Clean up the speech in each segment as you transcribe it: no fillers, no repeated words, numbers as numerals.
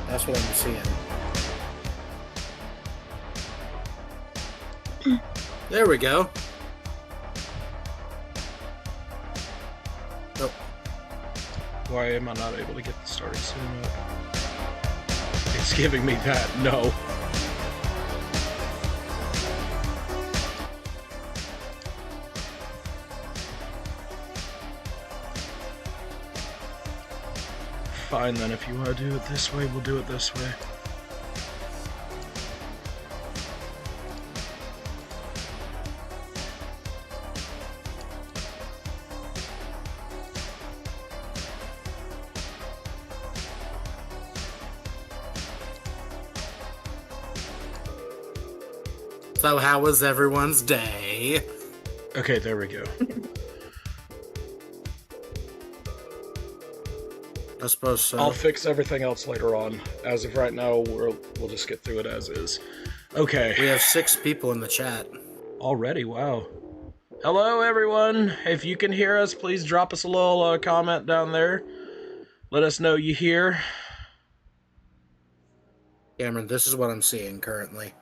That's what I'm seeing. There we go. Nope. Why am I not able to get the starting soon up? It's giving me that. No. Fine then, if you want to do it this way, we'll do it this way. So how was everyone's day? Okay, there we go. I suppose so. I'll fix everything else later on. As of right now, we'll just get through it as is. Okay. We have 6 people in the chat. Already, wow. Hello, everyone. If you can hear us, please drop us a little comment down there. Let us know you hear. Cameron, this is what I'm seeing currently.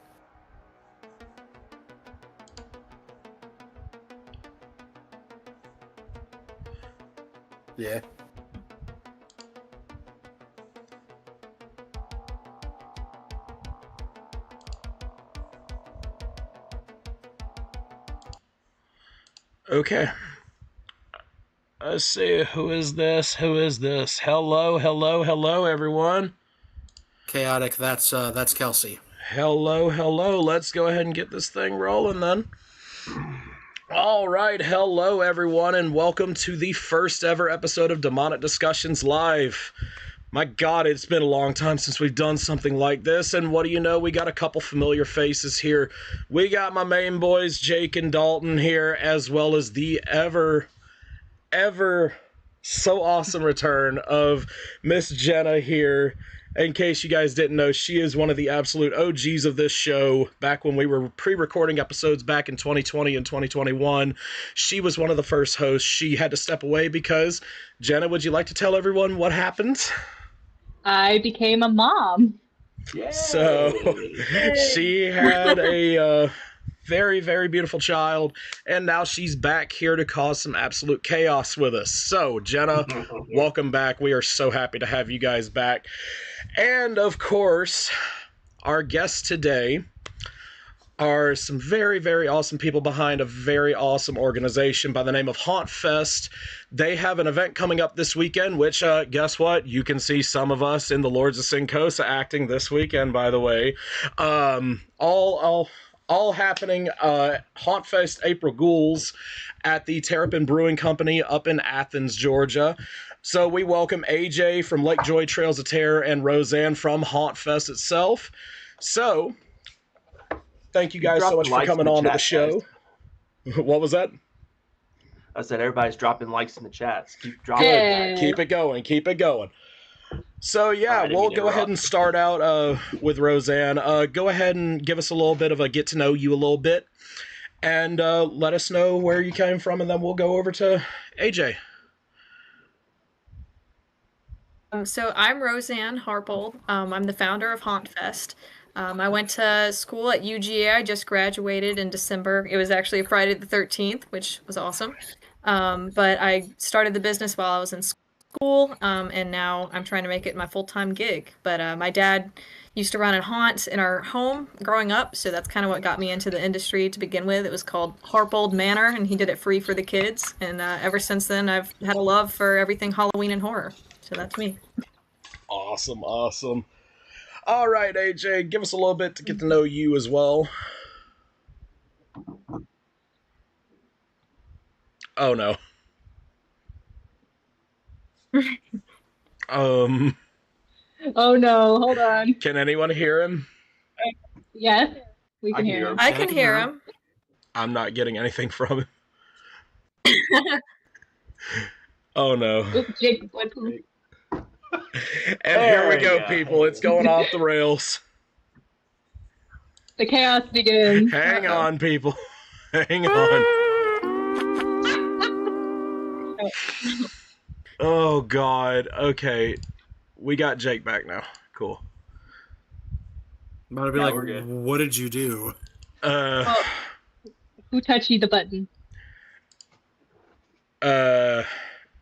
Yeah. Okay. Let's see, who is this? Who is this? Hello, hello, hello, everyone. Chaotic, that's Kelsey. Hello, hello. Let's go ahead and get this thing rolling then. All right, hello, everyone, and welcome to the first ever episode of Demonic Discussions Live. My God, it's been a long time since we've done something like this, and what do you know, we got a couple familiar faces here. We got my main boys, Jake and Dalton here, as well as the ever so awesome return of Miss Jenna here. In case you guys didn't know, she is one of the absolute OGs of this show. Back when we were pre-recording episodes back in 2020 and 2021, she was one of the first hosts. She had to step away because, Jenna, would you like to tell everyone what happened? I became a mom. Yay. So, she had a very, very beautiful child, and now she's back here to cause some absolute chaos with us. So, Jenna, welcome back. We are so happy to have you guys back. And, of course, our guests today are some very, very awesome people behind a very awesome organization by the name of Hauntfest. They have an event coming up this weekend, which, guess what? You can see some of us in the Lords of Sincosa acting this weekend, by the way. All happening, Hauntfest April Ghouls at the Terrapin Brewing Company up in Athens, Georgia. So we welcome AJ from Lake Joy Trails of Terror and Roseanne from Hauntfest itself. So, thank you guys so much for coming on to the show. What was that? I said everybody's dropping likes in the chats. Keep dropping. Hey. Keep it going. Keep it going. So, yeah, Right, we'll go ahead and start out with Roseanne. Go ahead and give us a little bit of a get to know you a little bit. And let us know where you came from, and then we'll go over to AJ. So I'm Roseanne Harpold. I'm the founder of Hauntfest. I went to school at UGA. I just graduated in December. It was actually Friday the 13th, which was awesome. But I started the business while I was in school, and now I'm trying to make it my full-time gig. But my dad used to run a haunt in our home growing up, so that's kind of what got me into the industry to begin with. It was called Harpold Manor, and he did it free for the kids. And ever since then, I've had a love for everything Halloween and horror. So that's me. Awesome, awesome. All right, AJ, give us a little bit to get to know you as well. Oh, no. Oh no, hold on. Can anyone hear him? Yes, we can hear him. I can hear him. I'm not getting anything from him. Oh, no. Oops, Jake, what's And here we go, people. It's going off the rails. the chaos begins. Hang on, people. Hang on. Oh, God. Okay. We got Jake back now. Cool. I'm about to be Yeah, like, we're good. what did you do? Oh, who touched the button? AJ,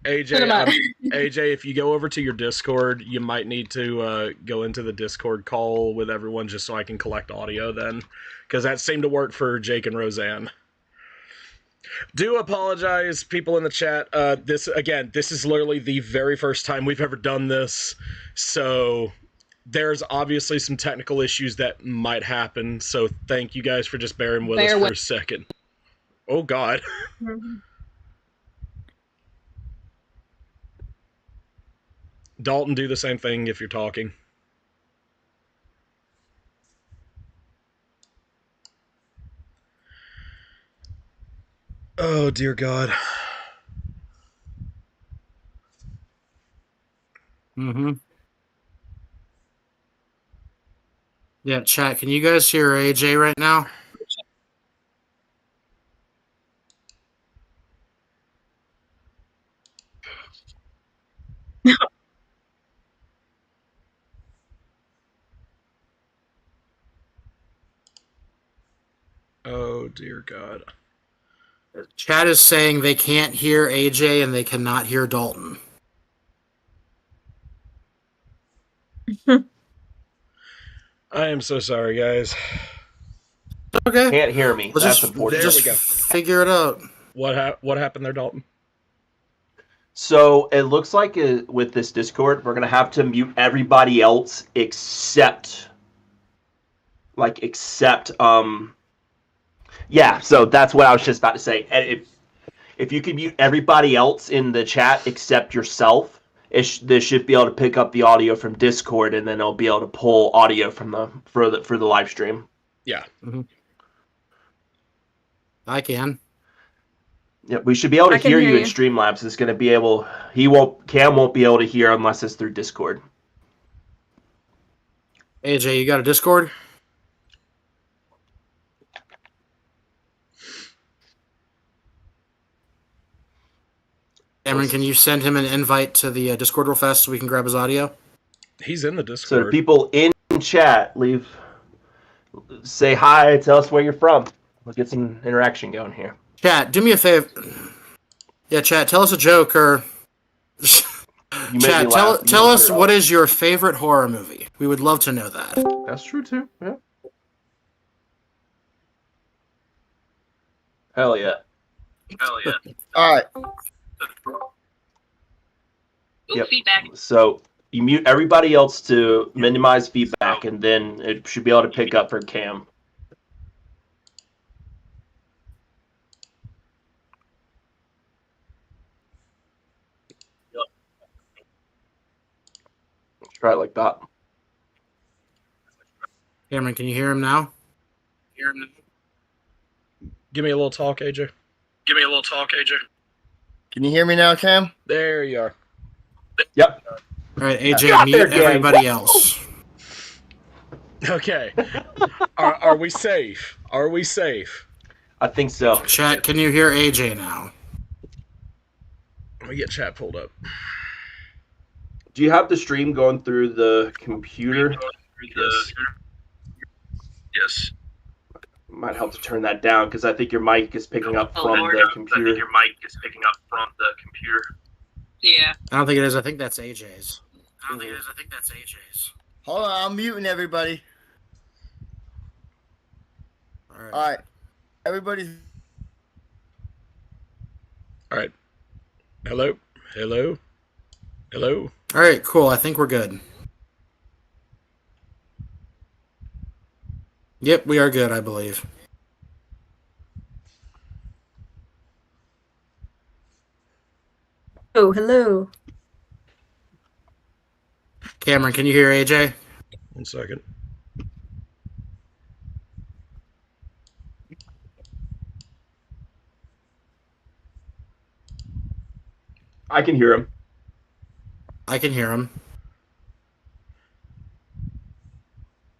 Put 'em up. AJ, if you go over to your Discord, you might need to go into the Discord call with everyone just so I can collect audio then, because that seemed to work for Jake and Roseanne. Do apologize, people in the chat. This is literally the very first time we've ever done this, so there's obviously some technical issues that might happen. So thank you guys for just bearing with us for a second. Oh God. Dalton, do the same thing if you're talking. Oh, dear God. Mm-hmm. Yeah, chat, can you guys hear AJ right now? Oh, dear God. Chat is saying they can't hear AJ and they cannot hear Dalton. I am so sorry, guys. Okay. Can't hear me. Let's That's just, important. There we just go. figure it out. What happened there, Dalton? So it looks like with this Discord, we're gonna have to mute everybody else except. Yeah. So that's what I was just about to say. And if you could mute everybody else in the chat except yourself, this should be able to pick up the audio from Discord, and then it'll be able to pull audio from for the live stream. Yeah. Mm-hmm. I can. Yeah, we should be able to I can hear hear you in you. Streamlabs. It's going to be able. Cam won't be able to hear unless it's through Discord. AJ, you got a Discord? Cameron, can you send him an invite to the Discord real fast so we can grab his audio? He's in the So Discord. the people in chat, say hi, tell us where you're from. We'll get some interaction going here. Chat, do me a favor. Yeah, chat, tell us a joke or. You made Chat, me laugh. tell us what is your favorite horror movie. We would love to know that. That's true too. Yeah. Hell yeah. All right. Yep. So you mute everybody else to minimize feedback, and then it should be able to pick up for Cam. Let's try it like that. Cameron, can you hear him now? Give me a little talk, AJ. Can you hear me now, Cam? There you are. Yep. All right, AJ, Got mute there, gang. everybody else. Okay. Are we safe? Are we safe? I think so. Chat, can you hear AJ now? Let me get chat pulled up. Do you have the stream going through the computer? Yes. Might help to turn that down because I think your mic is picking up from the computer. Yeah. I don't think it is. I think that's AJ's. Hold on, I'm muting everybody. All right. All right. Everybody's. All right. Hello? Hello? Hello? All right, cool. I think we're good. Yep, we are good, I believe. Oh, hello. Cameron, can you hear AJ? 1 second. I can hear him. I can hear him.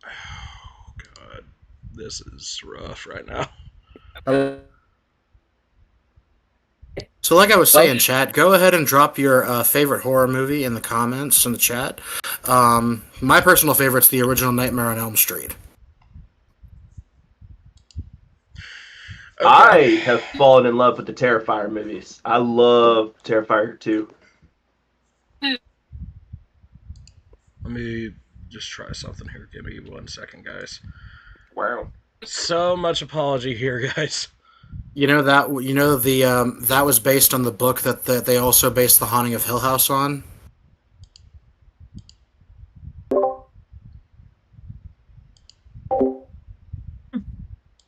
Oh, God. This is rough right now. So like I was saying, chat, go ahead and drop your favorite horror movie in the comments in the chat. My personal favorite's the original Nightmare on Elm Street. Okay. I have fallen in love with the Terrifier movies. I love Terrifier 2. Let me just try something here. Give me 1 second, guys. Wow. So much apology here, guys. You know that that was based on the book that they also based The Haunting of Hill House on.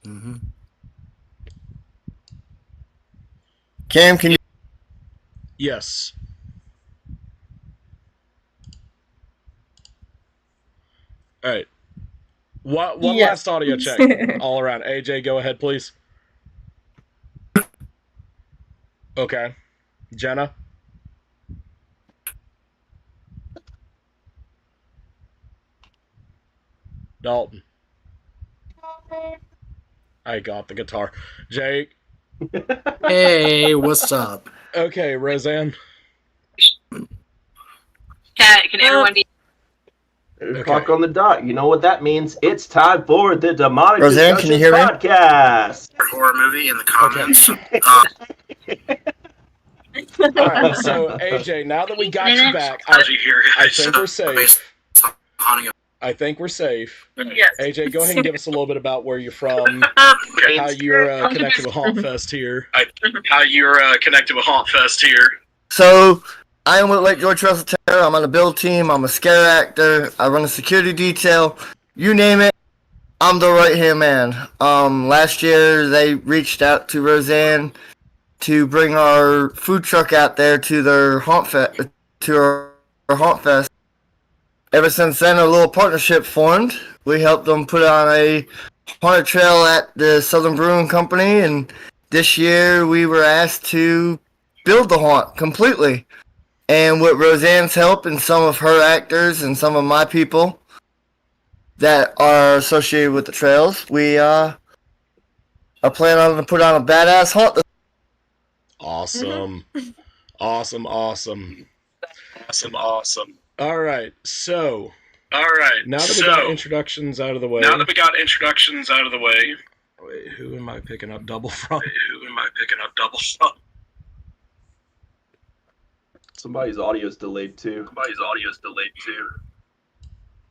Mm-hmm. Cam, can you? Yes. All right. One Yeah. last audio check all around. AJ, go ahead, please. Okay. Jenna? Dalton? I got the guitar. Jake? Hey, what's up? Okay, Roseanne? Can everyone be? 8 o'clock on the dot. You know what that means? It's time for the Demonic Roseanne, can you Discussions hear me? podcast. Horror movie in the comments. All right, so AJ, now that we got you back, I think we're safe. I think we're safe. Yes. AJ, go ahead and give us a little bit about where you're from, how you're connected with hauntfest here. So, I am with Lake George Russell Terror. I'm on the build team. I'm a scare actor. I run a security detail. You name it, I'm the right-hand man. Last year, they reached out to Roseanne to bring our food truck out there to their haunt fest. Ever since then, a little partnership formed. We helped them put on a haunted trail at the Southern Brewing Company, and this year we were asked to build the haunt completely. And with Roseanne's help and some of her actors and some of my people that are associated with the trails, we are planning on to put on a badass haunt. Awesome. Awesome. All right, so now that we got introductions out of the way. Wait, who am I picking up double from? Somebody's audio is delayed too.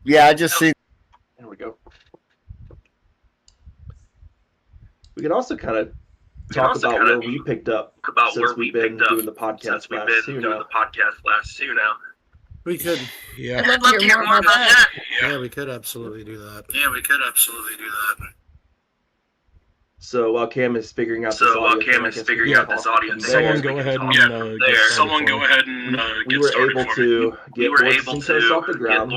Yeah, I just see. There we go. We can also kind of talk about where we picked up since we've been doing the podcast last year now. We could. Yeah. I'd love to hear more about that. Yeah, we could absolutely do that. So while Cam is figuring out this audio, Someone go ahead and we were able to get Lords and Coast off the ground.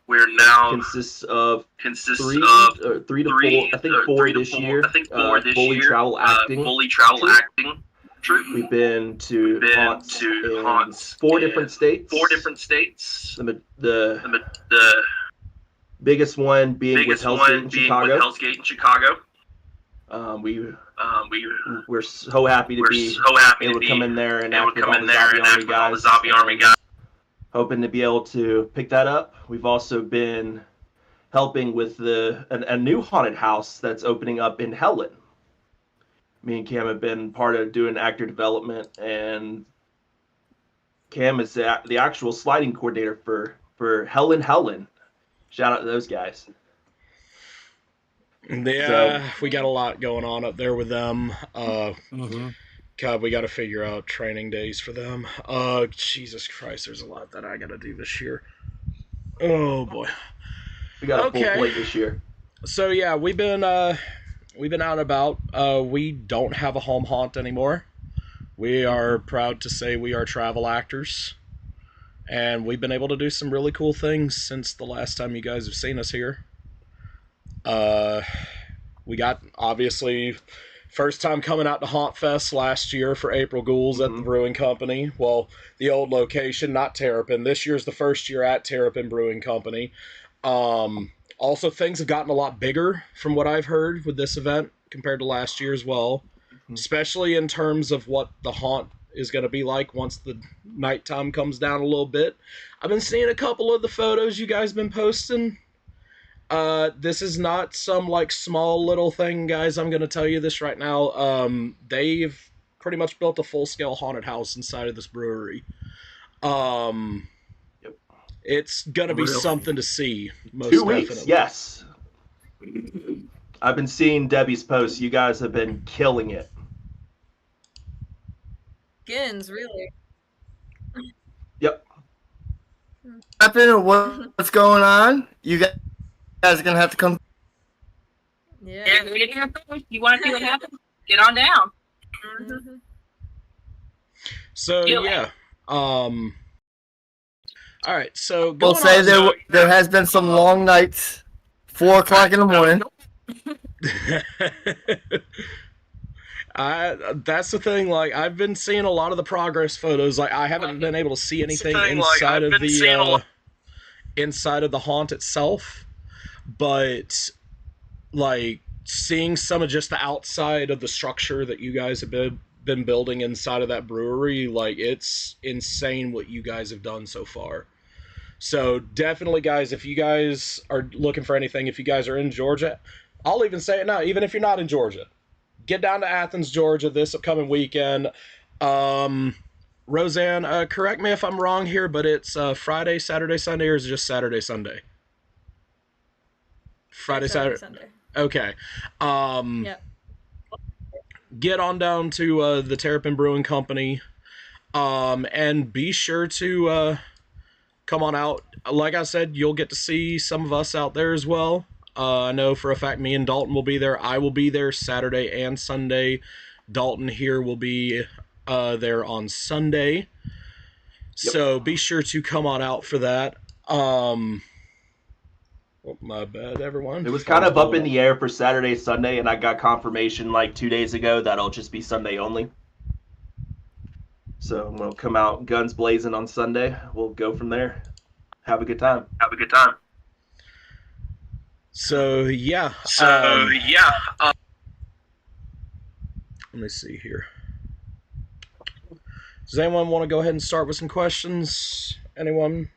We're now consists of three to four, I think four this year. Fully travel acting. We've been to haunts in 4 different states. The biggest one being with Hell's Gate in Chicago. We're so happy to be able to come in there and act with all the Zombie Army guys. Hoping to be able to pick that up. We've also been helping with a new haunted house that's opening up in Helen. Me and Cam have been part of doing actor development, and Cam is the actual sliding coordinator for Helen. Shout out to those guys. Yeah, we got a lot going on up there with them. God, we got to figure out training days for them. Jesus Christ, there's a lot that I got to do this year. Oh boy. We got a full plate this year. So yeah, we've been out and about. We don't have a home haunt anymore. We are proud to say we are travel actors, and we've been able to do some really cool things since the last time you guys have seen us here. We got, obviously, first time coming out to hauntfest last year for April Ghouls at the Brewing Company. Well, the old location, not Terrapin. This year's the first year at Terrapin Brewing Company. Also, things have gotten a lot bigger from what I've heard with this event compared to last year as well, especially in terms of what the haunt is going to be like once the nighttime comes down a little bit. I've been seeing a couple of the photos you guys been posting, This is not some like small little thing, guys. I'm gonna tell you this right now. They've pretty much built a full scale haunted house inside of this brewery. Um, Yep. it's gonna be Really? something to see. Most 2 weeks, definitely. yes. I've been seeing Debbie's posts. You guys have been killing it. Skins, really. Yep. Happen or what's going on? You guys are gonna have to come. Yeah. Yeah, we didn't have to. You want to see what happens? Get on down. Mhm. So Do it. yeah. All right. So We'll going say on. there has been some long nights. 4 o'clock in the morning. That's the thing. Like I've been seeing a lot of the progress photos. Like I haven't been able to see anything inside of the inside of the haunt itself, but like seeing some of just the outside of the structure that you guys have been building inside of that brewery, like it's insane what you guys have done so far. So definitely, guys, if you guys are looking for anything, if you guys are in Georgia, I'll even say it now. Even if you're not in Georgia, get down to Athens, Georgia this upcoming weekend. Um, Roseanne, correct me if I'm wrong here, but it's Friday, Saturday, Sunday, or is it just Saturday, Sunday? Friday, Saturday. Sunday. Okay. Yep. Get on down to the Terrapin Brewing Company, and be sure to come on out. Like I said, you'll get to see some of us out there as well. I know for a fact me and Dalton will be there. I will be there Saturday and Sunday. Dalton here will be there on Sunday. Yep. So be sure to come on out for that. Oh, my bad, everyone. It was kind of up in the air for Saturday, Sunday, and I got confirmation like 2 days ago that it'll just be Sunday only. So we'll come out guns blazing on Sunday. We'll go from there. Have a good time. Have a good time. So yeah. Let me see here. Does anyone want to go ahead and start with some questions? Anyone?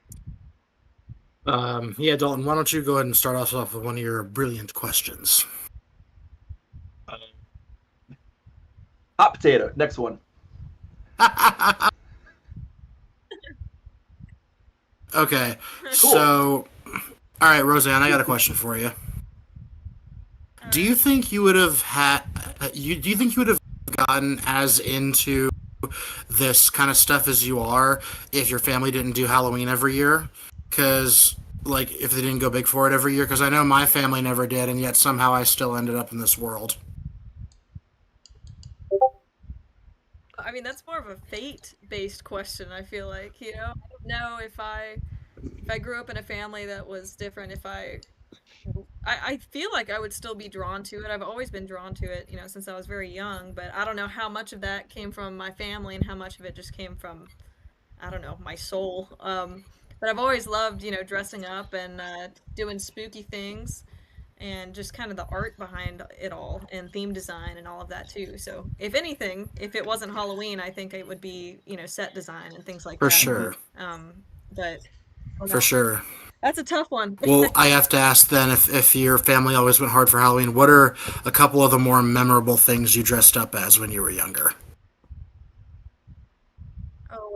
Yeah, Dalton, why don't you go ahead and start us off with one of your brilliant questions? Hot potato. Next one. Okay, Cool. so, all right, Roseanne, I got a question for you. Do you think you would have do you think you would have gotten as into this kind of stuff as you are if your family didn't do Halloween every year? Because, like, if they didn't go big for it every year? Because I know my family never did, and yet somehow I still ended up in this world. I mean, that's more of a fate-based question, I feel like, you know? I don't know if I grew up in a family that was different, if I feel like I would still be drawn to it. I've always been drawn to it, you know, since I was very young, but I don't know how much of that came from my family and how much of it just came from, I don't know, my soul. But I've always loved, you know, dressing up and doing spooky things and just kind of the art behind it all and theme design and all of that too. So, if anything, if it wasn't Halloween, I think it would be, you know, set design and things like For that. sure. But For sure. that's a tough one. Well, I have to ask then if your family always went hard for Halloween, what are a couple of the more memorable things you dressed up as when you were younger? Oh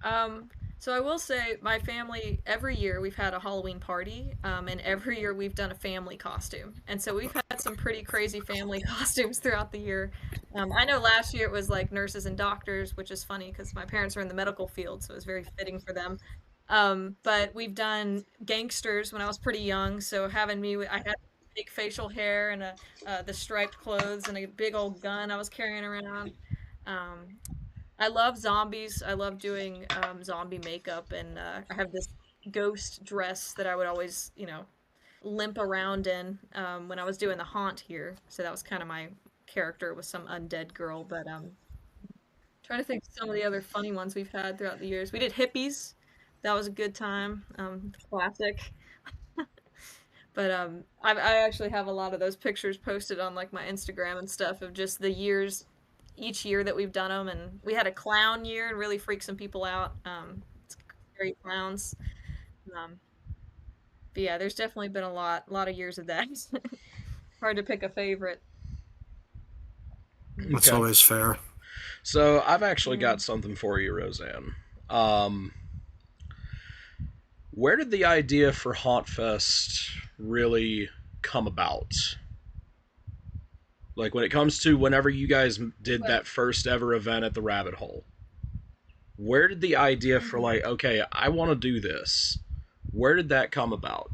wow. So I will say my family every year we've had a Halloween party, and every year we've done a family costume, and so we've had some pretty crazy family costumes throughout the year. I know last year it was like nurses and doctors, which is funny because my parents are in the medical field, so it was very fitting for them. But we've done gangsters when I was pretty young, so having me, I had big facial hair and the striped clothes and a big old gun I was carrying around. Um, I love zombies. I love doing zombie makeup, and I have this ghost dress that I would always, you know, limp around in when I was doing the haunt here. So that was kind of my character with some undead girl. But trying to think of some of the other funny ones we've had throughout the years. We did hippies. That was a good time. Classic. But I actually have a lot of those pictures posted on like my Instagram and stuff of just the years, each year that we've done them, and we had a clown year and really freaked some people out. It's scary clowns. Um, But yeah, there's definitely been a lot of years of that. Hard to pick a favorite. That's Okay. always fair. So I've actually Yeah. got something for you, Roseanne. Where did the idea for hauntfest really come about? Like when it comes to whenever you guys did Well, that first ever event at the Rabbit Hole, where did the idea for like, okay, I want to do this? Where did that come about?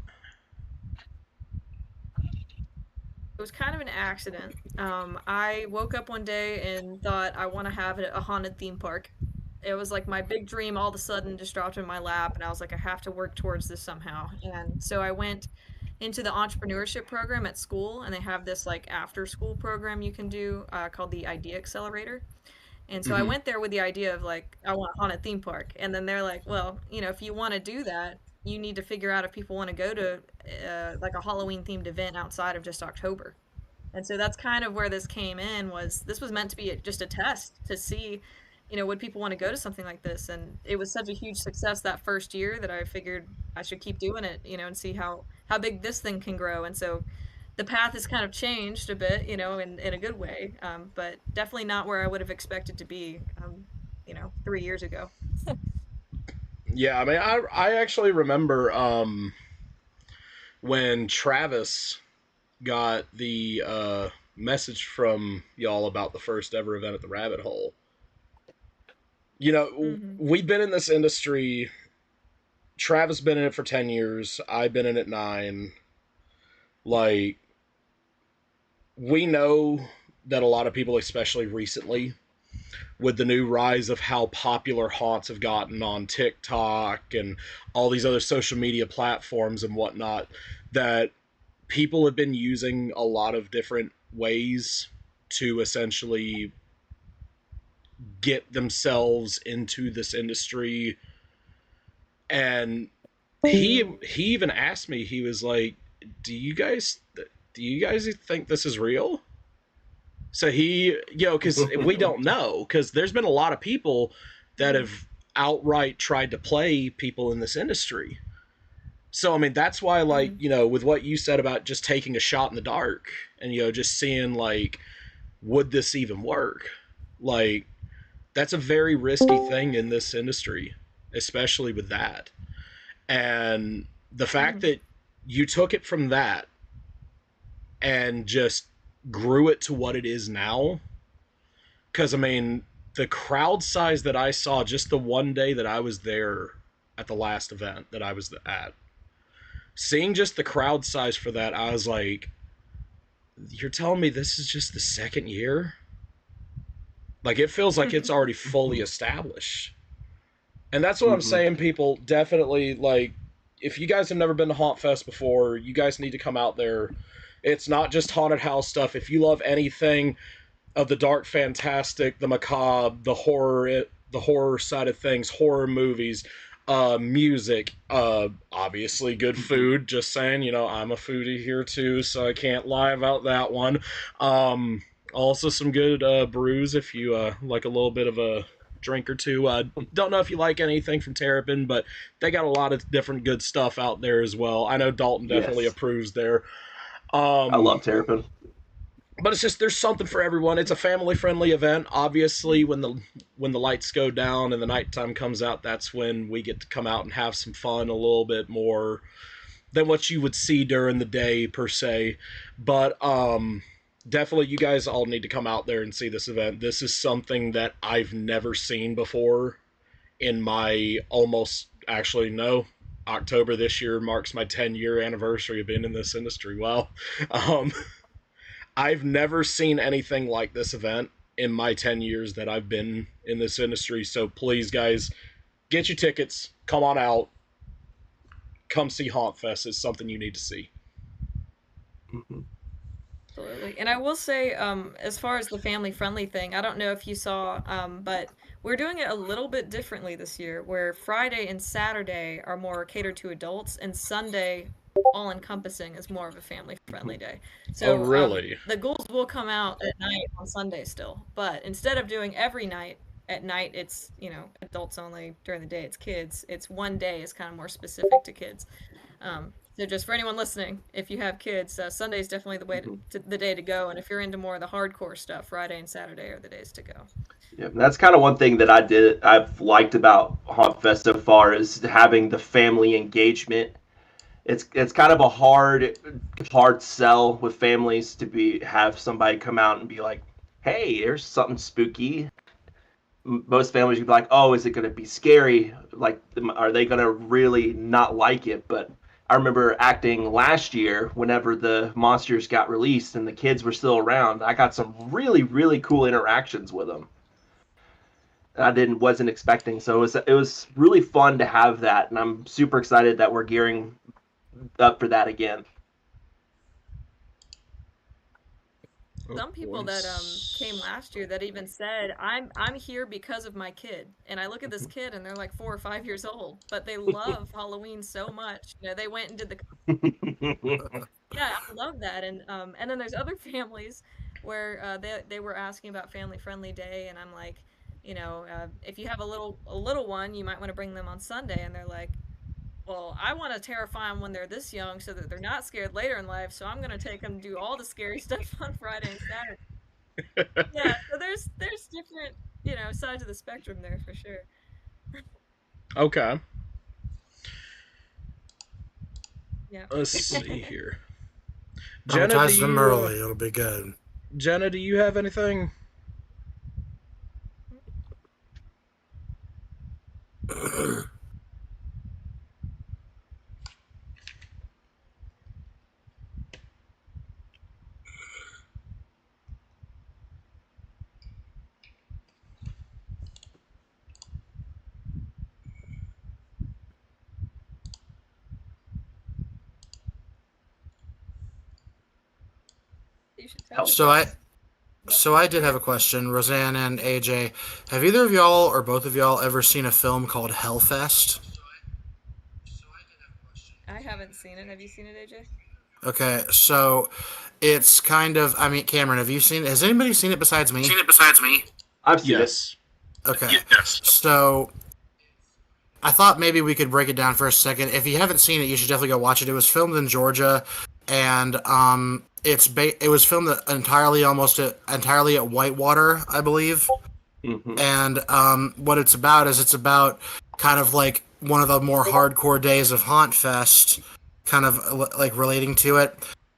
it was kind of an accident. I woke up one day and thought I want to have a haunted theme park. It was like my big dream all of a sudden just dropped in my lap, and I was like, I have to work towards this somehow. And so I went into the entrepreneurship program at school, and they have this like after school program you can do called the Idea Accelerator. And so I Mm-hmm. went there with the idea of like, I want a haunted theme park. And then they're like, well, if you want to do that, you need to figure out if people want to go to like a Halloween themed event outside of just October. And so that's kind of where this came in. Was this was meant to be just a test to see, would people want to go to something like this? And it was such a huge success that first year that I figured I should keep doing it, and see how big this thing can grow. And so the path has kind of changed a bit, in a good way, but definitely not where I would have expected to be, 3 years ago. Yeah, I mean, I actually remember when Travis got the message from y'all about the first ever event at the Rabbit Hole. Hmm. We've been in this industry. Travis been in it for 10 years. I've been in it 9. Like, we know that a lot of people, especially recently, with the new rise of how popular haunts have gotten on TikTok and all these other social media platforms and whatnot, that people have been using a lot of different ways to essentially get themselves into this industry. And he even asked me, he was like, do you guys think this is real? So because we don't know, because there's been a lot of people that have outright tried to play people in this industry. So I mean, that's why, like, with what you said about just taking a shot in the dark and just seeing like, would this even work? Like, that's a very risky thing in this industry, especially with that. And the fact that you took it from that and just grew it to what it is now. Because, I mean, the crowd size that I saw just the one day that I was there at the last event that I was at, seeing just the crowd size for that, I was like, you're telling me this is just the second year? Like, it feels like it's already fully established. And that's what I'm saying, people. Definitely, like, if you guys have never been to Hauntfest before, you guys need to come out there. It's not just haunted house stuff. If you love anything of the dark, fantastic, the macabre, the horror side of things, horror movies, music, obviously good food. Just saying, I'm a foodie here too, so I can't lie about that one. Also some good brews if you like a little bit of a drink or two. Don't know if you like anything from Terrapin, but they got a lot of different good stuff out there as well. I know Dalton definitely approves there. I love Terrapin. But it's just, there's something for everyone. It's a family friendly event. Obviously, when the lights go down and the nighttime comes out, that's when we get to come out and have some fun a little bit more than what you would see during the day per se. But definitely, you guys all need to come out there and see this event. This is something that I've never seen before in my actually, no. October this year marks my 10-year anniversary of being in this industry. Well, I've never seen anything like this event in my 10 years that I've been in this industry. So please, guys, get your tickets. Come on out. Come see Hauntfest. It's something you need to see. Absolutely. And I will say, as far as the family friendly thing, I don't know if you saw, but we're doing it a little bit differently this year, where Friday and Saturday are more catered to adults, and Sunday, all encompassing, is more of a family friendly day. Oh, So really? the ghouls will come out at night on Sunday still, but instead of doing every night, at night it's, adults only, during the day it's kids. It's one day is kind of more specific to kids. So just for anyone listening, if you have kids, Sunday is definitely the day to go. And if you're into more of the hardcore stuff, Friday and Saturday are the days to go. Yeah, that's kind of one thing that I've liked about hauntfest so far is having the family engagement. It's kind of a hard sell with families to have somebody come out and be like, hey, there's something spooky. Most families would be like, oh, is it going to be scary? Like, are they going to really not like it? But I remember acting last year whenever the monsters got released and the kids were still around. I got some really, really cool interactions with them. Wasn't expecting. So it was really fun to have that, and I'm super excited that we're gearing up for that again. Some people that came last year that even said, I'm here because of my kid. And I look at this kid and they're like 4 or 5 years old, but they love Halloween so much. You know, they went and did the Yeah, I love that. And then there's other families where they were asking about family friendly day, and I'm like, if you have a little one, you might want to bring them on Sunday, and they're like, well, I want to terrify them when they're this young so that they're not scared later in life, so I'm going to take them to do all the scary stuff on Friday and Saturday. Yeah, so there's different, sides of the spectrum there for sure. Okay. Yeah. Let's see here. Traumatize them early. It'll be good. Jenna, do you have anything? You should tell me. So I did have a question, Roseanne and AJ. Have either of y'all or both of y'all ever seen a film called Hellfest? I haven't seen it. Have you seen it, AJ? Okay, so it's kind of. I mean, Cameron, have you seen it? Has anybody seen it besides me? I've seen Yes. Okay. Yes. So I thought maybe we could break it down for a second. If you haven't seen it, you should definitely go watch it. It was filmed in Georgia, and it was filmed entirely at Whitewater, I believe. Mm-hmm. And what it's about is kind of like one of the more hardcore days of Hauntfest, kind of like relating to it.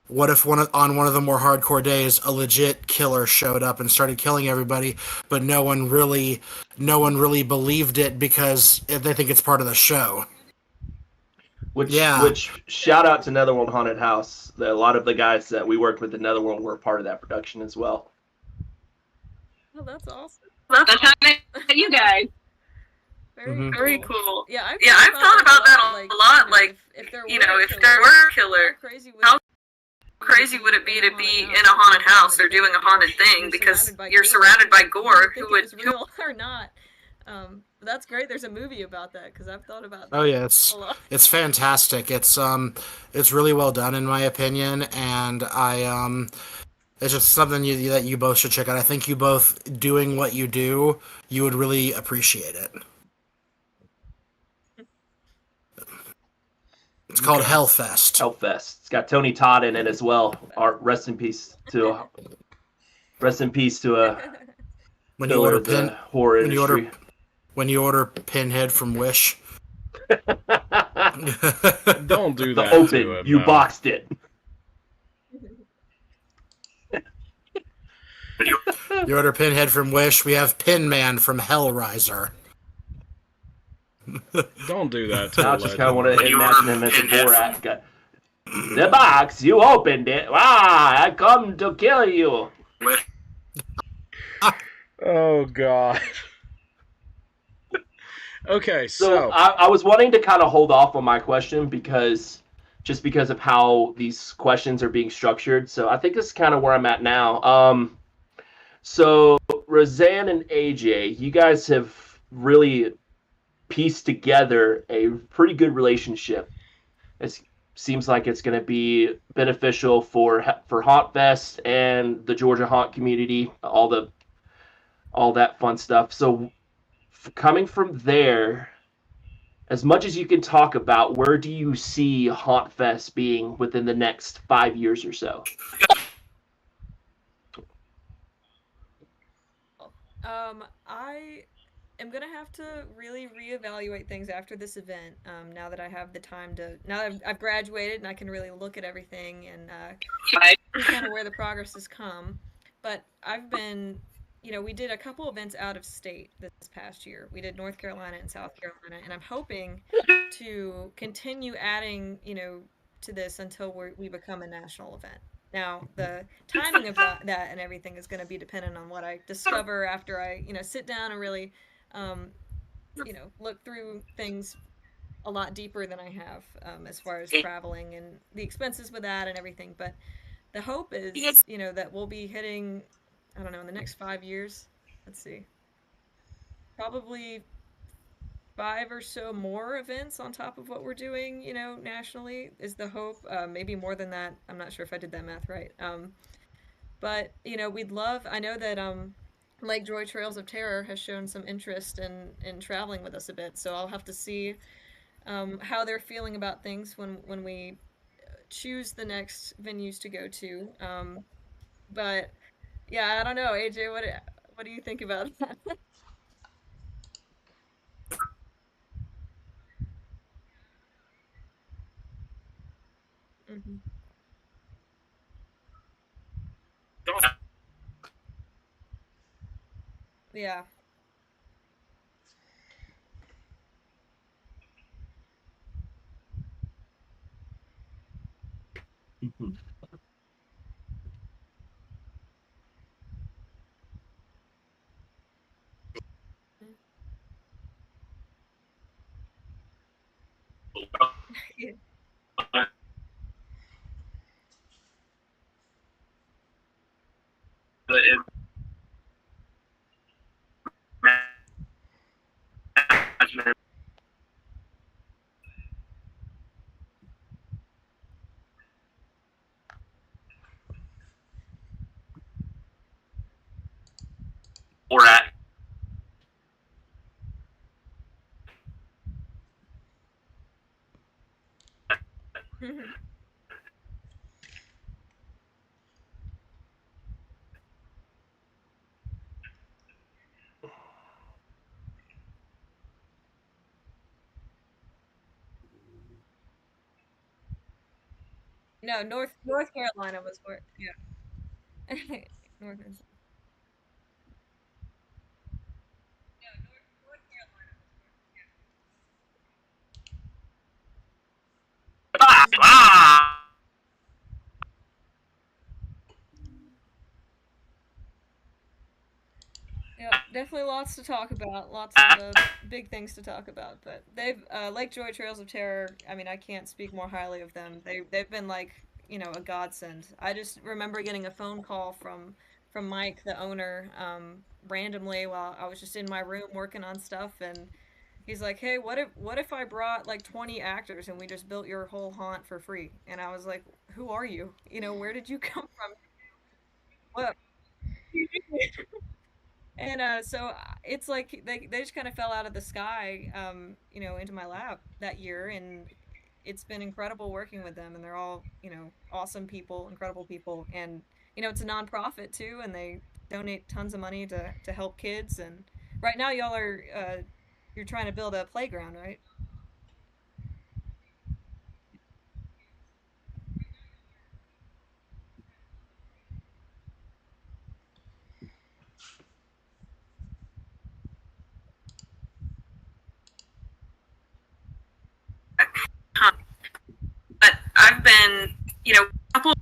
What if on one of the more hardcore days, a legit killer showed up and started killing everybody, but no one really believed it because they think it's part of the show. Which shout out to Netherworld Haunted House. A lot of the guys that we worked with at Netherworld were part of that production as well. Oh, that's awesome. That's how you guys. Very cool. Yeah, I've thought about that a lot. Like, if there were a killer, how crazy would it be to be in a haunted house or doing a haunted thing because you're surrounded by gore? Who would real or not? That's great. There's a movie about that because I've thought about that. Oh yeah, it's fantastic. It's really well done in my opinion, and it's just something that you both should check out. I think you both doing what you do, you would really appreciate it. It's called Hellfest. Hellfest. It's got Tony Todd in it as well. Rest in peace to a when you order pin horror industry. When you order Pinhead from Wish. Don't do that. The open. You boxed it. You order Pinhead from Wish. We have Pin Man from Hellraiser. Don't do that. I just kind of want to imagine him as a Borat guy. The box, you opened it. I come to kill you. Oh God. Okay, so I was wanting to kind of hold off on my question because of how these questions are being structured. So I think this is kind of where I'm at now. So Roseanne and AJ, you guys have really pieced together a pretty good relationship. It seems like it's going to be beneficial for Hauntfest and the Georgia haunt community, all that fun stuff. So coming from there, as much as you can talk about, where do you see hauntfest being within the next 5 years or so? I am gonna have to really reevaluate things after this event. Now that I have the time to, now that I've graduated and I can really look at everything and see kind of where the progress has come. But I've been, we did a couple events out of state this past year. We did North Carolina and South Carolina, and I'm hoping to continue adding, to this until we become a national event. Now, the timing of that and everything is going to be dependent on what I discover after I, sit down and really, um, look through things a lot deeper than I have, as far as traveling and the expenses with that and everything. But the hope is, that we'll be hitting, I don't know, in the next 5 years. Let's see, probably five or so more events on top of what we're doing, nationally is the hope. Maybe more than that. I'm not sure if I did that math right. But we'd love. I know that Lake Joy Trails of Terror has shown some interest in traveling with us a bit. So I'll have to see how they're feeling about things when we choose the next venues to go to. But yeah, I don't know, AJ. What do you think about that? Hmm. Yeah. Mhm. Yeah. Or at No, North Carolina was where. Yeah. North and South. Mhm. Yep, definitely lots to talk about. Lots of big things to talk about. But they've Lake Joy Trails of Terror. I mean, I can't speak more highly of them. They've been like, a godsend. I just remember getting a phone call from Mike, the owner, randomly while I was just in my room working on stuff, and he's like, "Hey, what if I brought like 20 actors and we just built your whole haunt for free?" And I was like, "Who are you? Where did you come from? What?" And so it's like they just kind of fell out of the sky, into my lap that year, and it's been incredible working with them. And they're all, awesome people, incredible people, and it's a nonprofit too, and they donate tons of money to help kids. And right now, y'all are you're trying to build a playground, right? But I've been, a couple.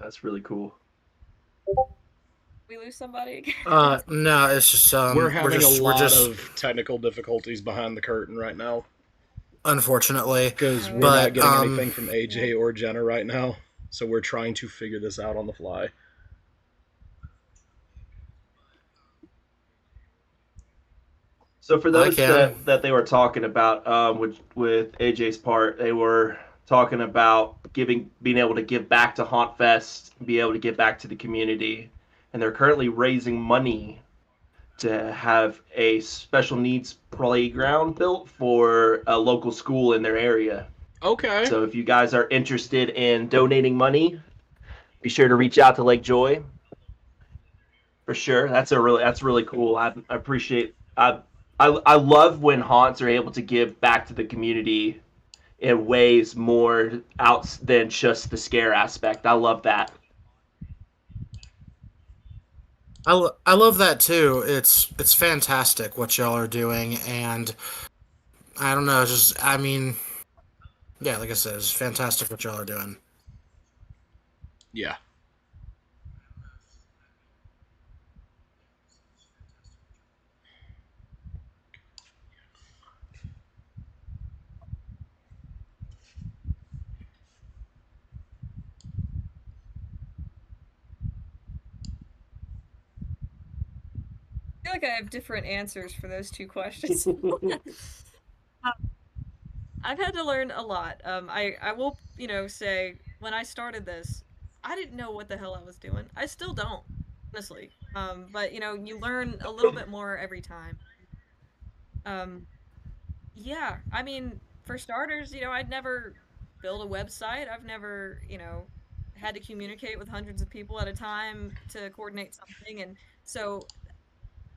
That's really cool. We lose somebody again. No, it's just We're having a lot just of technical difficulties behind the curtain right now unfortunately, because we're but not getting anything from AJ or Jenna right now. So we're trying to figure this out on the fly. So for those that they were talking about, with AJ's part, they were talking about being able to give back to hauntfest, be able to give back to the community, and they're currently raising money to have a special needs playground built for a local school in their area. Okay. So if you guys are interested in donating money, be sure to reach out to Lake Joy. For sure, that's really cool. I appreciate. I love when haunts are able to give back to the community in ways more out than just the scare aspect. I love that. I love that too. It's fantastic what y'all are doing, and I don't know, yeah, like I said, it's fantastic what y'all are doing. Yeah. I feel like I have different answers for those two questions. I've had to learn a lot. I will, say when I started this, I didn't know what the hell I was doing. I still don't, honestly. But you learn a little bit more every time. Um, yeah, I mean, for starters, I'd never built a website. I've never, had to communicate with hundreds of people at a time to coordinate something. And so,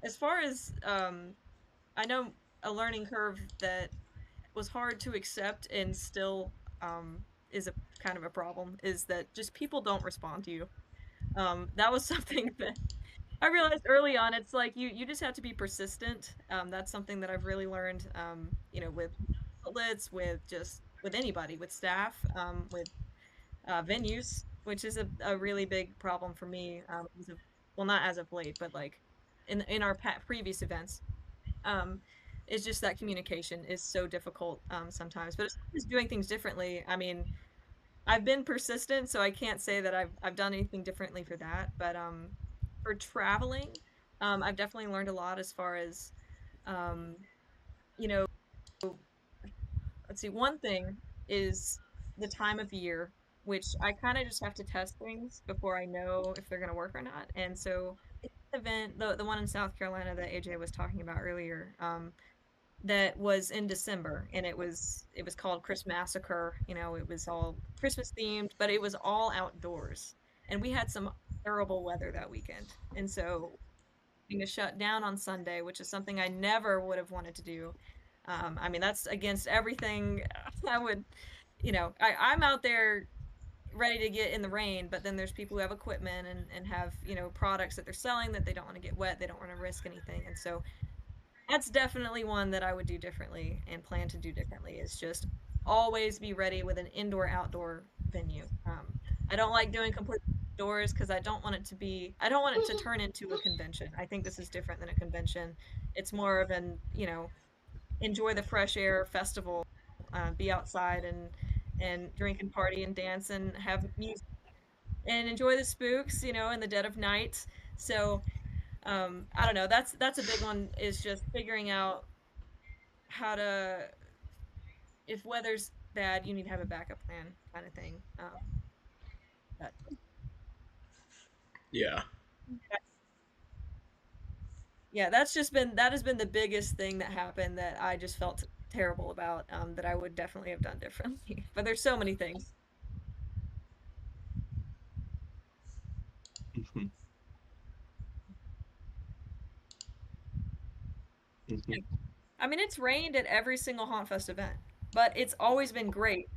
as far as I know a learning curve that was hard to accept and still is a kind of a problem is that just people don't respond to you. That was something that I realized early on. It's like you just have to be persistent. That's something that I've really learned. With outlets, with anybody, with staff, with venues, which is a really big problem for me. Well, not as of late, but like in our previous events. Um, it's just that communication is so difficult sometimes. But as far as doing things differently, I mean, I've been persistent, so I can't say that I've done anything differently for that. But for traveling, I've definitely learned a lot as far as um, you know, let's see, one thing is the time of year, which I kind of just have to test things before I know if they're going to work or not. And so, event, the one in South Carolina that AJ was talking about earlier, that was in December, and it was called Chris Massacre. It was all Christmas themed, but it was all outdoors, and we had some terrible weather that weekend, and so being to shut down on Sunday, which is something I never would have wanted to do. I mean, that's against everything I would, I'm out there ready to get in the rain, but then there's people who have equipment and have, products that they're selling that they don't want to get wet, they don't want to risk anything. And so that's definitely one that I would do differently and plan to do differently is just always be ready with an indoor outdoor venue. I don't like doing complete doors because I don't want it to turn into a convention. I think this is different than a convention. It's more of an, enjoy the fresh air festival, be outside and drink and party and dance and have music and enjoy the spooks, in the dead of night. So I don't know. That's a big one. Is just figuring out how to, if weather's bad, you need to have a backup plan, kind of thing. But Yeah. yeah, that has been the biggest thing that happened that I just felt terrible about. That I would definitely have done differently. But there's so many things. I mean, it's rained at every single Hauntfest event, but it's always been great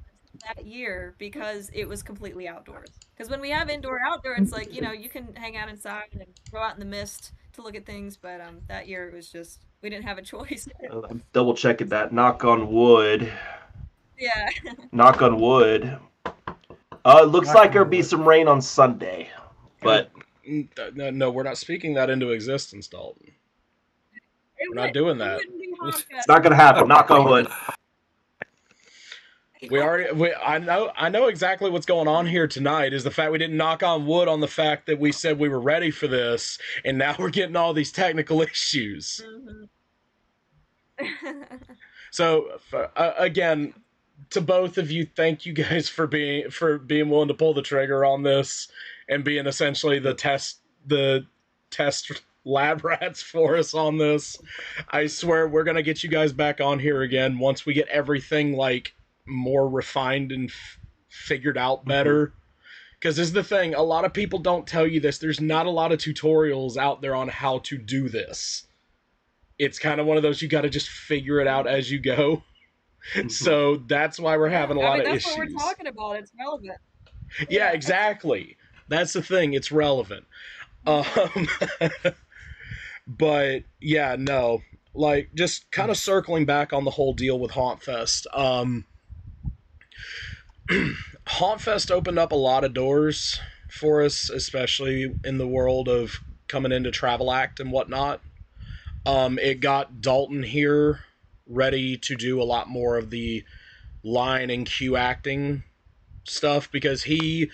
that year because it was completely outdoors. Because when we have indoor outdoor, it's like, you can hang out inside and go out in the mist to look at things, but that year it was just we didn't have a choice. I'm double checking that. Knock on wood. Yeah. Knock on wood. It looks like there'll be some rain on Sunday, but No, we're not speaking that into existence, Dalton. We're not doing that. it's not gonna happen. Knock on wood. I know exactly what's going on here tonight is the fact we didn't knock on wood on the fact that we said we were ready for this, and now we're getting all these technical issues. So again, to both of you, thank you guys for being willing to pull the trigger on this and being essentially the test lab rats for us on this. I swear we're gonna get you guys back on here again once we get everything like more refined and figured out better. Because this is the thing, a lot of people don't tell you this. There's not a lot of tutorials out there on how to do this. It's kind of one of those you got to just figure it out as you go. So that's why we're having a lot of issues. That's what we're talking about. It's relevant. Yeah, exactly. That's the thing. It's relevant. But yeah, no. Like, just kind of circling back on the whole deal with hauntfest. hauntfest opened up a lot of doors for us, especially in the world of coming into Travel Act and whatnot. It got Dalton here ready to do a lot more of the line and cue acting stuff because he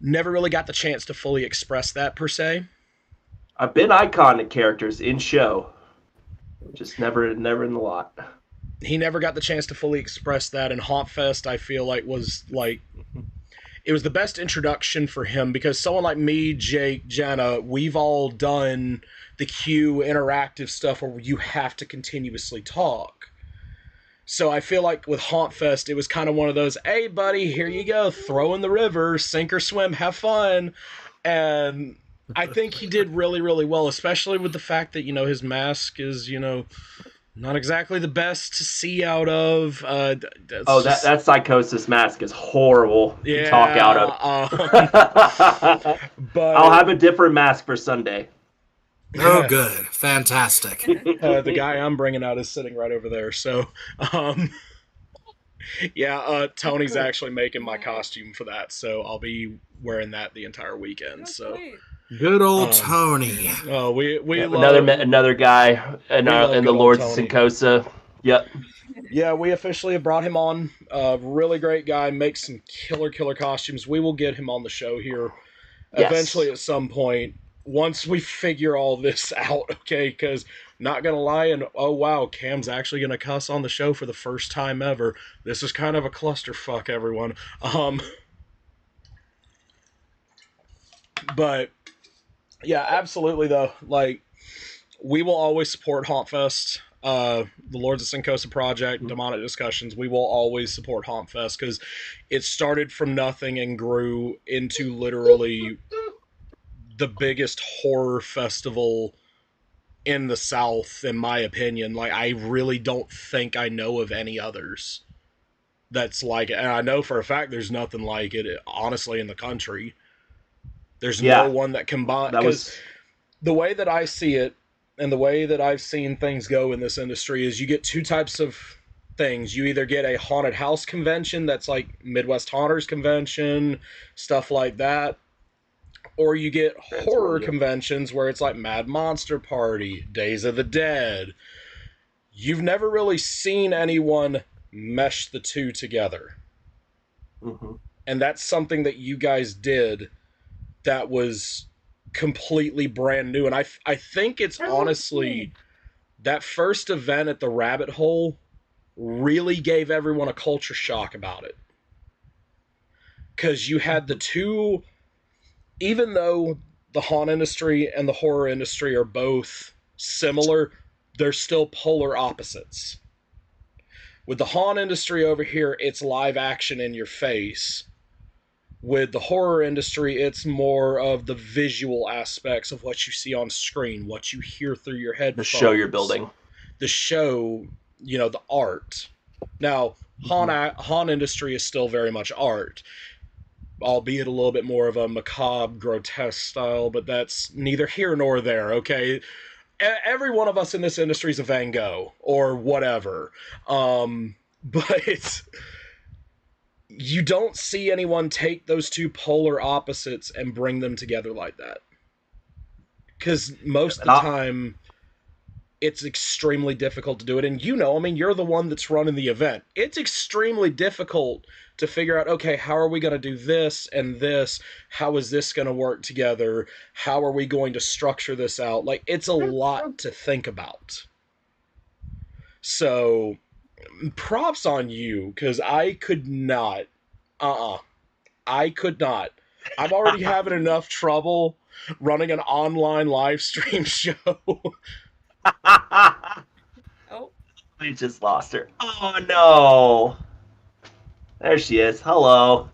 never really got the chance to fully express that per se. I've been iconic characters in show, just never in the lot. He never got the chance to fully express that, and hauntfest I feel like was like it was the best introduction for him because someone like me, Jake, Jenna, we've all done the cue interactive stuff where you have to continuously talk. So I feel like with hauntfest it was kind of one of those, hey buddy, here you go, throw in the river, sink or swim, have fun. And I think he did really, really well, especially with the fact that, his mask is, not exactly the best to see out of. That psychosis mask is horrible to talk out of. But I'll have a different mask for Sunday. Oh, good. Fantastic. The guy I'm bringing out is sitting right over there. So, Tony's actually making my costume for that. So I'll be wearing that the entire weekend. So. Good old Tony. Oh, we love another guy in the Lords of Sincosa. Yep. Yeah, we officially have brought him on. Really great guy, makes some killer costumes. We will get him on the show here eventually at some point once we figure all this out. Okay, because not gonna lie, and oh wow, Cam's actually gonna cuss on the show for the first time ever. This is kind of a clusterfuck, everyone. But. Yeah, absolutely, though. Like, we will always support hauntfest, the Lords of Sincosa Project, Demonic Discussions. We will always support hauntfest because it started from nothing and grew into literally the biggest horror festival in the South, in my opinion. Like, I really don't think I know of any others that's like it. And I know for a fact there's nothing like it, honestly, in the country. There's no one that combines, because the way that I see it and the way that I've seen things go in this industry is you get two types of things. You either get a haunted house convention that's like Midwest Haunters Convention, stuff like that, or you get horror conventions where it's like Mad Monster Party, Days of the Dead. You've never really seen anyone mesh the two together. Mm-hmm. And that's something that you guys did that was completely brand new. And I think it's honestly that first event at the Rabbit Hole really gave everyone a culture shock about it. Because you had the two, even though the haunt industry and the horror industry are both similar, they're still polar opposites. With the haunt industry over here, it's live action in your face. With the horror industry, it's more of the visual aspects of what you see on screen, what you hear through your headphones. The show you're building. The show, the art. Now, haunt industry is still very much art, albeit a little bit more of a macabre, grotesque style, but that's neither here nor there, okay? Every one of us in this industry is a Van Gogh, or whatever. But you don't see anyone take those two polar opposites and bring them together like that. Because most of the time, it's extremely difficult to do it. And I mean, you're the one that's running the event. It's extremely difficult to figure out, okay, how are we going to do this and this? How is this going to work together? How are we going to structure this out? Like, it's a lot to think about. So, props on you, because I could not. I could not. I'm already having enough trouble running an online live stream show. Oh, We just lost her. Oh no! There she is. Hello.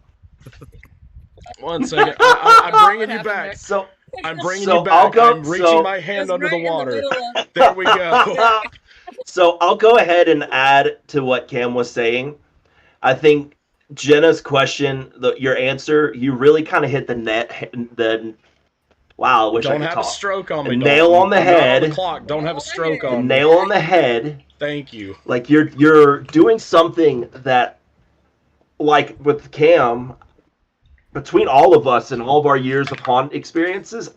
1 second. I'm bringing you back. So I'm bringing so you back. I'll go- I'm reaching so- my hand That's under the right in the water. middle of- There we go. So I'll go ahead and add to what Cam was saying. I think Jenna's question, your answer, you really kind of hit wow, I wish I Don't could have talk. a stroke on The me. nail Dalton. on the I'm not on head. the clock. Don't have a stroke The on me. nail on the head. Thank you. Like you're doing something that, like with Cam, between all of us and all of our years of haunt experiences,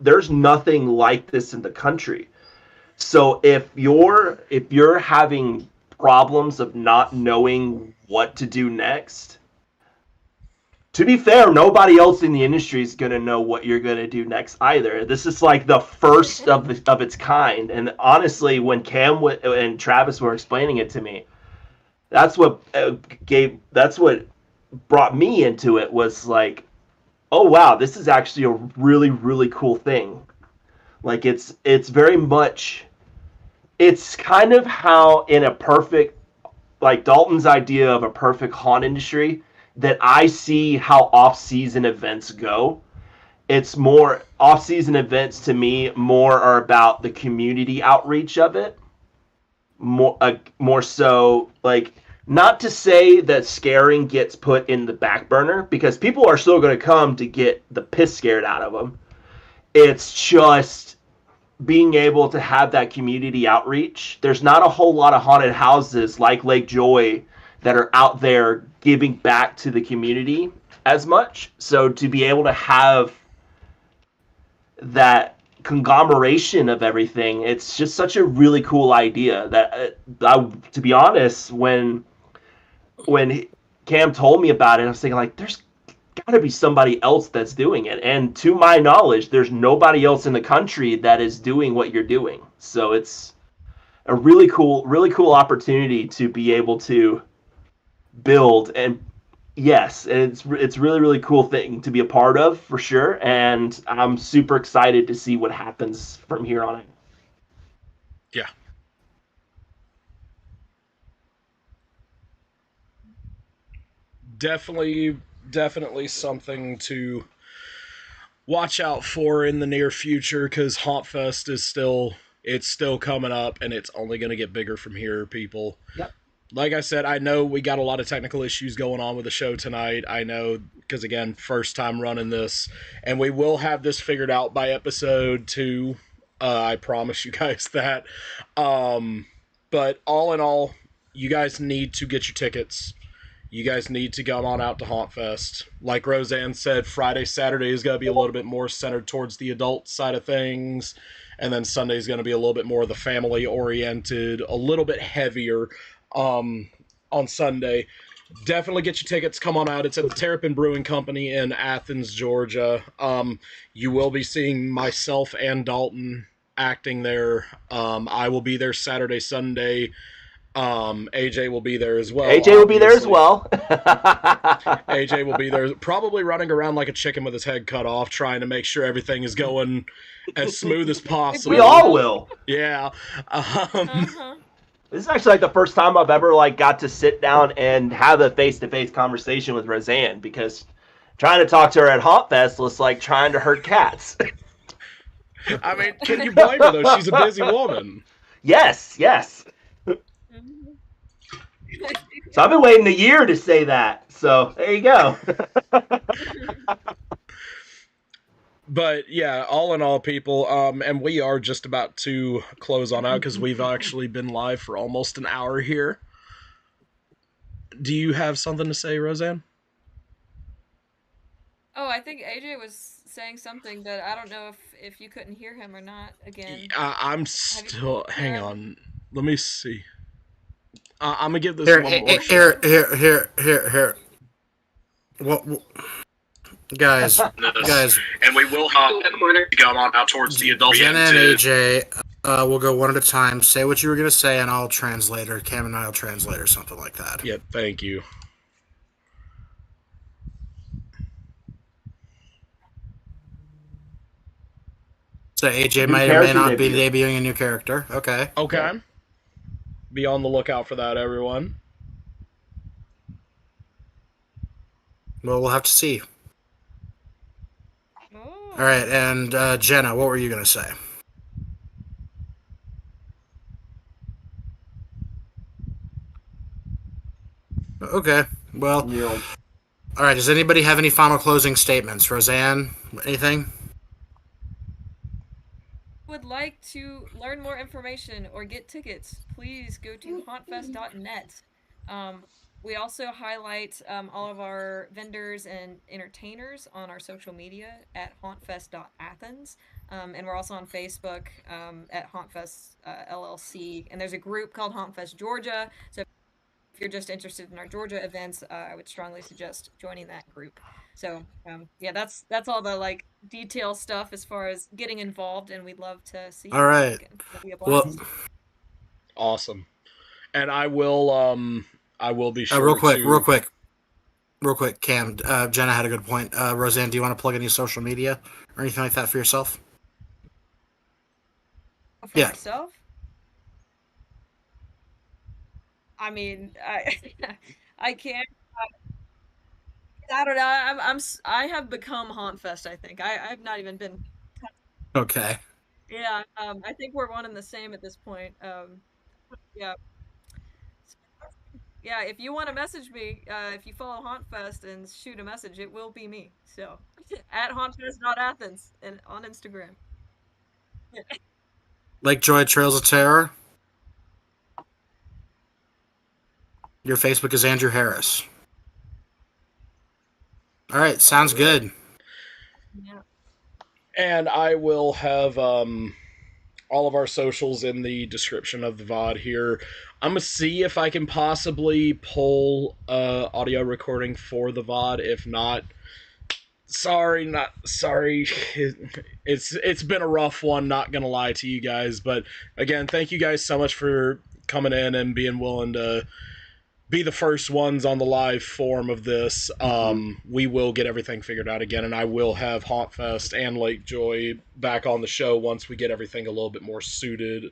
there's nothing like this in the country. So if you're having problems of not knowing what to do next, to be fair, nobody else in the industry is going to know what you're going to do next either. This is like the first of its kind. And honestly, when Cam and Travis were explaining it to me, that's what brought me into it, was like, oh wow, this is actually a really, really cool thing. Like it's very much, it's kind of how in a perfect, like Dalton's idea of a perfect haunt industry, that I see how off-season events go. It's more, off-season events to me more are about the community outreach of it. More so, like, not to say that scaring gets put in the back burner, because people are still going to come to get the piss scared out of them. It's just being able to have that community outreach. There's not a whole lot of haunted houses like Lake Joy that are out there giving back to the community as much. So to be able to have that conglomeration of everything, it's just such a really cool idea that to be honest, when Cam told me about it, I was thinking, like, there's got to be somebody else that's doing it. And to my knowledge, there's nobody else in the country that is doing what you're doing. So it's a really cool opportunity to be able to build. And yes, it's really, really cool thing to be a part of, for sure. And I'm super excited to see what happens from here on out. Yeah. Definitely something to watch out for in the near future, because hauntfest is still coming up, and it's only going to get bigger from here, people. Yep. Like I said, I know we got a lot of technical issues going on with the show tonight. I know, because again, first time running this, and we will have this figured out by episode 2. I promise you guys that. But all in all, you guys need to get your tickets. You guys need to come on out to hauntfest. Like Roseanne said, Friday, Saturday is going to be a little bit more centered towards the adult side of things. And then Sunday is going to be a little bit more of the family-oriented, a little bit heavier on Sunday. Definitely get your tickets. Come on out. It's at the Terrapin Brewing Company in Athens, Georgia. You will be seeing myself and Dalton acting there. I will be there Saturday, Sunday. AJ will be there as well. AJ will be there as well. AJ will be there, probably running around like a chicken with his head cut off, trying to make sure everything is going as smooth as possible. We all will. Yeah. This is actually like the first time I've ever got to sit down and have a face-to-face conversation with Roseanne, because trying to talk to her at hauntfest was like trying to herd cats. I mean, can you blame her though? She's a busy woman. Yes. So I've been waiting a year to say that. So there you go. But yeah, all in all, people, and we are just about to close on out because we've actually been live for almost an hour here. do you have something to say, Roseanne? Oh, I think AJ was saying something, but I don't know if you couldn't hear him or not. Again, I'm still. Hang Yeah. on. Let me see. I'm gonna give this Here, one more here, shot. here. What, guys, guys, And we will hop go on out towards the adult Jenna end and too. AJ, we'll go one at a time. Say what you were gonna say, and I'll translate, or Cam and I'll translate, or something like that. Yeah, thank you. So AJ New may or may character not be debut. debuting a new character. Okay. Okay. Be on the lookout for that, everyone. Well, we'll have to see. Oh. All right, and Jenna, what were you gonna say? Okay. Well, You know, all right. Does anybody have any final closing statements? Roseanne, anything? Would like to learn more information or get tickets, please go to hauntfest.net. We also highlight all of our vendors and entertainers on our social media at hauntfest.athens. And we're also on Facebook at Hauntfest LLC. And there's a group called Hauntfest Georgia. So if you're just interested in our Georgia events, I would strongly suggest joining that group. So yeah, that's all the like detail stuff as far as getting involved, and we'd love to see you All right. It'll be a Well, blast. Awesome. And I will be sure real to quick, Cam. Jenna had a good point. Roseanne, do you want to plug any social media or anything like that for yourself? For Yeah. myself, I mean, I can't. I don't know. I have become Hauntfest. I think I've not even been. Okay. Yeah. I think we're one and the same at this point. Yeah. Yeah, if you want to message me, if you follow Hauntfest and shoot a message, it will be me. So at hauntfest.athens and on Instagram. Lake Joy Trails of Terror. Your Facebook is Andrew Harris. All right, sounds good. Yeah. And I will have all of our socials in the description of the VOD here. I'm gonna see if I can possibly pull audio recording for the VOD. If not, not sorry. It's been a rough one, not gonna lie to you guys. But again, thank you guys so much for coming in and being willing to be the first ones on the live form of this. We will get everything figured out again, and I will have Hauntfest and Lake Joy back on the show once we get everything a little bit more suited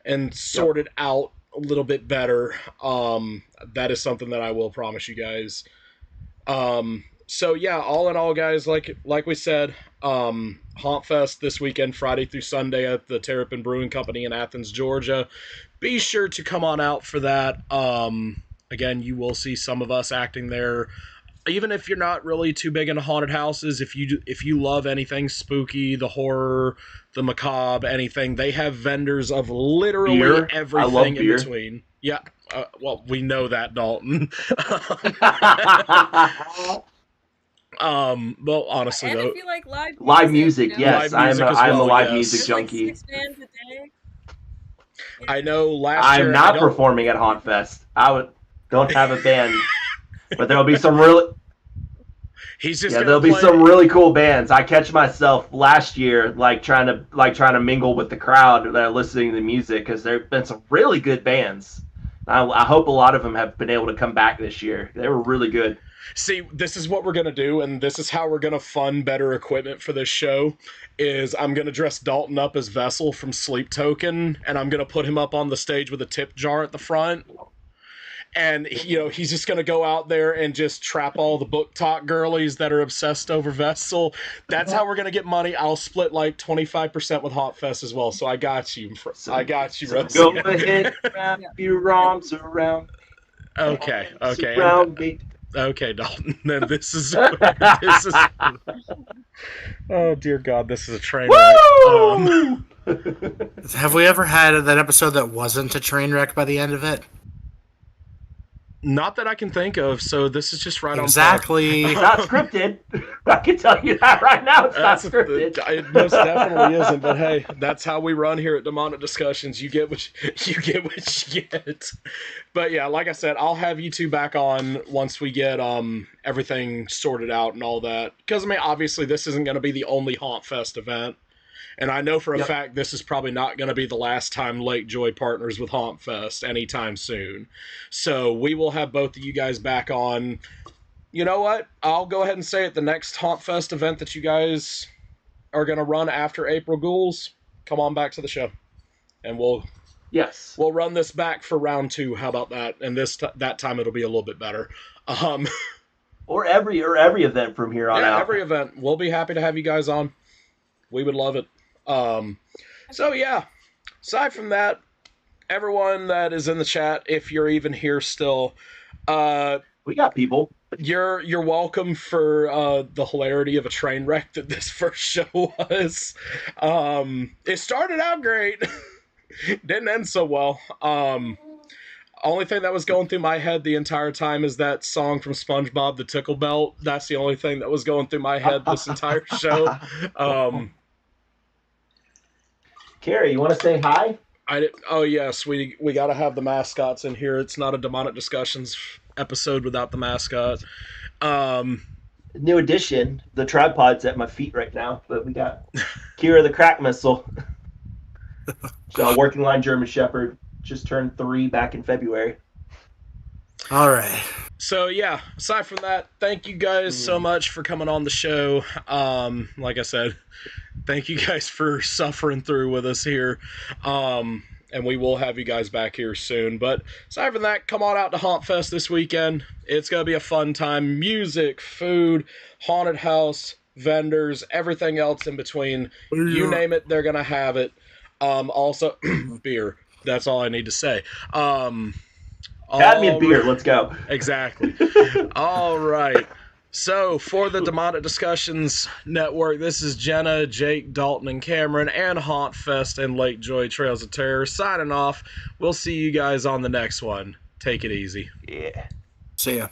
and sorted out a little bit better. That is something that I will promise you guys. So yeah, all in all, guys, like we said, Hauntfest this weekend, Friday through Sunday at the Terrapin Brewing Company in Athens, Georgia. Be sure to come on out for that. Again, you will see some of us acting there. Even if you're not really too big into haunted houses, if you love anything spooky, the horror, the macabre, anything, they have vendors of literally Beer. everything in beer. between. Yeah, well, we know that, Dalton. Well, honestly, And though, if you like live music, you know, yes, Live music as I'm a well, live yes. music there's like junkie. 6 bands a day. I know last year I'm not I don't- performing at Hauntfest. Don't have a band, but there'll be some really He's just there'll be some really cool bands. I catch myself last year trying to mingle with the crowd that are listening to the music because there've been some really good bands. I hope a lot of them have been able to come back this year. They were really good. See, this is what we're going to do, and this is how we're going to fund better equipment for this show, is I'm going to dress Dalton up as Vessel from Sleep Token, and I'm going to put him up on the stage with a tip jar at the front. And, he's just going to go out there and just trap all the book talk girlies that are obsessed over Vessel. That's how we're going to get money. I'll split like 25% with Hauntfest as well, so I got you. I got you, Rose. Go ahead, wrap your arms around. Okay. Surround me. Okay, Dalton. Then this is. Oh dear God, this is a train wreck. Have we ever had that episode that wasn't a train wreck by the end of it? Not that I can think of. So this is just right Exactly. It's not scripted. I can tell you that right now. It's not scripted. It most definitely isn't. But hey, that's how we run here at Demonic Discussions. You get what you get. But yeah, like I said, I'll have you two back on once we get everything sorted out and all that. Because I mean, obviously, this isn't going to be the only Hauntfest event. And I know for a fact this is probably not going to be the last time Lake Joy partners with Hauntfest anytime soon. So we will have both of you guys back on. You know what? I'll go ahead and say it. The next Hauntfest event that you guys are going to run after April Ghouls, come on back to the show. And we'll run this back for round 2. How about that? And that time it'll be a little bit better. Or every event from here on out. Every event. We'll be happy to have you guys on. We would love it. So yeah, aside from that, everyone that is in the chat, if you're even here still, we got people. You're welcome for the hilarity of a train wreck that this first show was. It started out great, didn't end so well. Only thing that was going through my head the entire time is that song from SpongeBob, the Tickle Belt. That's the only thing that was going through my head this entire show. Carrie, you want to say hi? Oh yes, we got to have the mascots in here. It's not a Demonic Discussions episode without the mascot. New addition. The tripod's at my feet right now, but we got Kira the Crack Missile. So working line German Shepherd, just turned 3 back in February. All right. So yeah, aside from that, thank you guys so much for coming on the show. Like I said, thank you guys for suffering through with us here. And we will have you guys back here soon. But aside from that, come on out to Hauntfest this weekend. It's going to be a fun time. Music, food, haunted house, vendors, everything else in between. You name it, they're going to have it. Also, beer. That's all I need to say. Add me a beer. Let's go. Exactly. All right. So, for the Demonic Discussions Network, this is Jenna, Jake, Dalton, and Cameron, and Hauntfest and Lake Joy Trails of Terror signing off. We'll see you guys on the next one. Take it easy. Yeah. See ya.